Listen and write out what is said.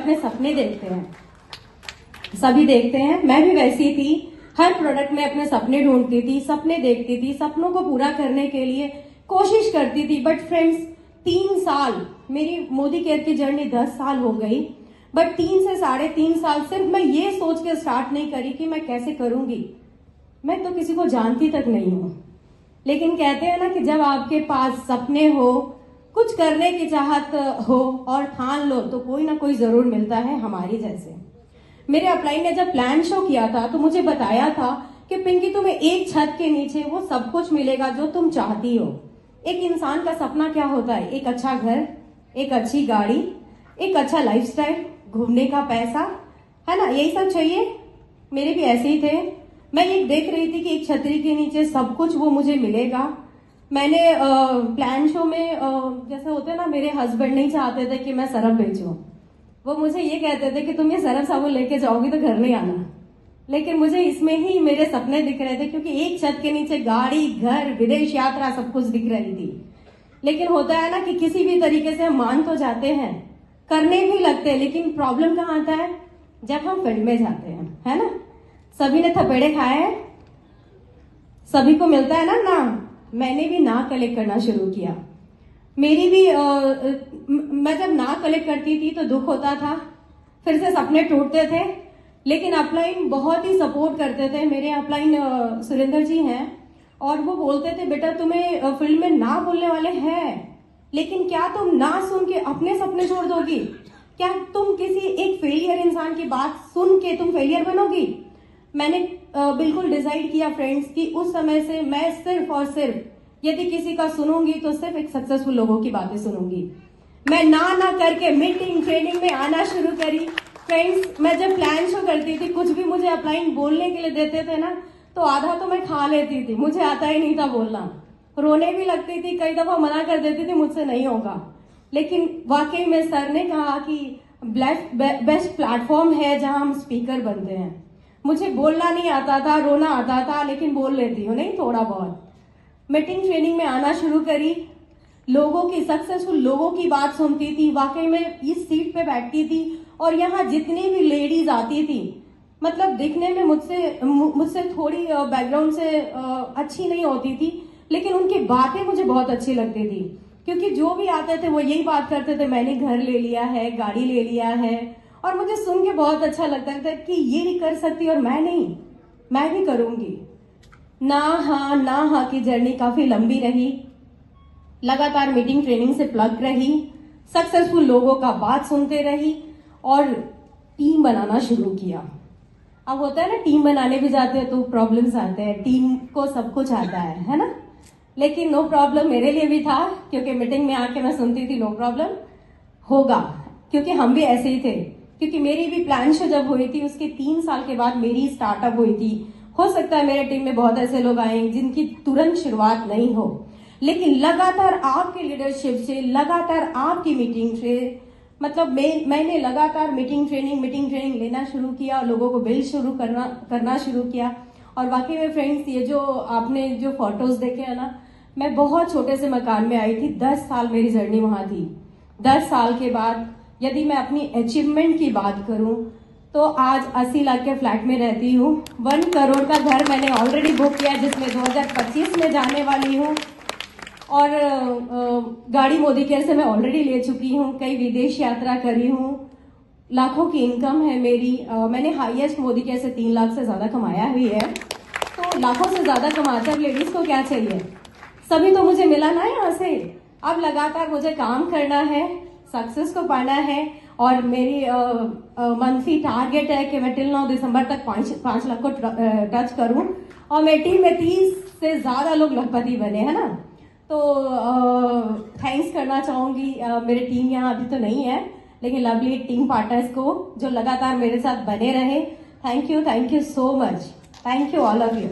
अपने सपने देखते हैं, सभी देखते हैं, मैं भी वैसी थी। हर प्रोडक्ट में अपने सपने ढूंढती थी, सपने देखती थी, सपनों को पूरा करने के लिए कोशिश करती थी। बट फ्रेंड्स 3 साल, मेरी मोदी केयर की जर्नी 10 साल हो गई, बट 3 से 3.5 साल सिर्फ मैं ये सोच के स्टार्ट नहीं करी कि मैं कैसे करूंगी। मैं तो किसी को जानती तक नहीं हूं, लेकिन कहते हैं ना कि जब आपके पास सपने हो, कुछ करने की चाहत हो और ठान लो तो कोई ना कोई जरूर मिलता है, हमारी जैसे। मेरे अपलाइन ने जब प्लान शो किया था तो मुझे बताया था कि पिंकी तुम्हें एक छत के नीचे वो सब कुछ मिलेगा जो तुम चाहती हो। एक इंसान का सपना क्या होता है? एक अच्छा घर, एक अच्छी गाड़ी, एक अच्छा लाइफस्टाइल, घूमने का पैसा, है ना, यही सब चाहिए। मेरे भी ऐसे ही थे। मैं ये देख रही थी कि एक छतरी के नीचे सब कुछ वो मुझे मिलेगा। मैंने प्लान शो में जैसे होते हैं ना, मेरे हस्बैंड नहीं चाहते थे कि मैं सरफ बेचूं। वो मुझे ये कहते थे कि तुम ये सरफ साबुन लेके जाओगी तो घर नहीं आना। लेकिन मुझे इसमें ही मेरे सपने दिख रहे थे, क्योंकि एक छत के नीचे गाड़ी, घर, विदेश यात्रा सब कुछ दिख रही थी। लेकिन होता है ना कि किसी भी तरीके से हम मान तो जाते हैं, करने भी लगते हैं, लेकिन प्रॉब्लम कहाँ आता है? जब हम फील्ड में जाते हैं, है ना। सभी ने थपेड़े खाए हैं, सभी को मिलता है ना। मैंने भी ना कलेक्ट करना शुरू किया। मेरी भी मैं जब ना कलेक्ट करती थी तो दुख होता था, फिर से सपने टूटते थे। लेकिन अपलाइन बहुत ही सपोर्ट करते थे। मेरे अपलाइन सुरेंद्र जी हैं, और वो बोलते थे बेटा तुम्हें फील्ड में ना बोलने वाले हैं, लेकिन क्या तुम ना सुन के अपने सपने छोड़ दोगी? क्या तुम किसी एक फेलियर इंसान की बात सुन के तुम फेलियर बनोगी? मैंने बिल्कुल डिसाइड किया फ्रेंड्स कि उस समय से मैं सिर्फ और सिर्फ यदि किसी का सुनूंगी तो सिर्फ एक सक्सेसफुल लोगों की बातें सुनूंगी। मैं ना करके मीटिंग ट्रेनिंग में आना शुरू करी। फ्रेंड्स मैं जब प्लान शो करती थी, कुछ भी मुझे अपलाइन बोलने के लिए देते थे ना, तो आधा तो मैं खा लेती थी, मुझे आता ही नहीं था बोलना। रोने भी लगती थी, कई दफा मना कर देती थी मुझसे नहीं होगा। लेकिन वाकई में सर ने कहा कि बेस्ट प्लेटफॉर्म है जहां हम स्पीकर बनते हैं। मुझे बोलना नहीं आता था, रोना आता था, लेकिन बोल लेती हूँ नहीं थोड़ा बहुत। मीटिंग ट्रेनिंग में आना शुरू करी, लोगों की, सक्सेसफुल लोगों की बात सुनती थी। वाकई में इस सीट पे बैठती थी और यहाँ जितनी भी लेडीज आती थी, मतलब दिखने में मुझसे थोड़ी बैकग्राउंड से अच्छी नहीं होती थी, लेकिन उनकी बातें मुझे बहुत अच्छी लगती थी। क्योंकि जो भी आते थे वो यही बात करते थे, मैंने घर ले लिया है, गाड़ी ले लिया है, और मुझे सुन के बहुत अच्छा लगता था कि ये नहीं कर सकती और मैं नहीं, मैं भी करूंगी। ना हाँ की जर्नी काफी लंबी रही। लगातार मीटिंग ट्रेनिंग से प्लग रही, सक्सेसफुल लोगों का बात सुनते रही और टीम बनाना शुरू किया। अब होता है ना, टीम बनाने भी जाते हैं तो प्रॉब्लम्स आते हैं, टीम को सब कुछ आता है ना। लेकिन नो प्रॉब्लम मेरे लिए भी था, क्योंकि मीटिंग में आके मैं सुनती थी नो प्रॉब्लम होगा, क्योंकि हम भी ऐसे ही थे। क्योंकि मेरी भी प्लान शो जब हुई थी उसके 3 साल के बाद मेरी स्टार्टअप हुई थी। हो सकता है मेरे टीम में बहुत ऐसे लोग आए जिनकी तुरंत शुरुआत नहीं हो, लेकिन लगातार आपके लीडरशिप से, लगातार आपकी मीटिंग से, मतलब मैंने लगातार मीटिंग ट्रेनिंग लेना शुरू किया और लोगों को बिल्ड शुरू करना शुरू किया। और वाकई में फ्रेंड्स, ये जो आपने जो फोटोज देखे है ना, मैं बहुत छोटे से मकान में आई थी। 10 साल मेरी जर्नी वहां थी। 10 साल के बाद यदि मैं अपनी अचीवमेंट की बात करूं तो आज 80 लाख के फ्लैट में रहती हूँ। 1 करोड़ का घर मैंने ऑलरेडी बुक किया, जिसमें 2025 में जाने वाली हूँ। और गाड़ी मोदी केयर से मैं ऑलरेडी ले चुकी हूँ। कई विदेश यात्रा करी हूँ। लाखों की इनकम है मेरी। मैंने हाईएस्ट मोदी केयर से 3 लाख से ज्यादा कमाया हुई है। तो लाखों से ज्यादा कमाकर लेडीज को क्या चाहिए? सभी तो मुझे मिला ना यहाँ से। अब लगातार मुझे काम करना है, सक्सेस को पाना है, और मेरी मंथली टारगेट है कि मैं टिल 9 दिसंबर तक 5 लाख को टच करूं, और मेरी टीम में 30 से ज्यादा लोग लखपति बने, है ना। तो थैंक्स करना चाहूंगी मेरे टीम यहाँ अभी तो नहीं है, लेकिन लवली टीम पार्टनर्स को जो लगातार मेरे साथ बने रहे। Thank you so much. Thank you all of you.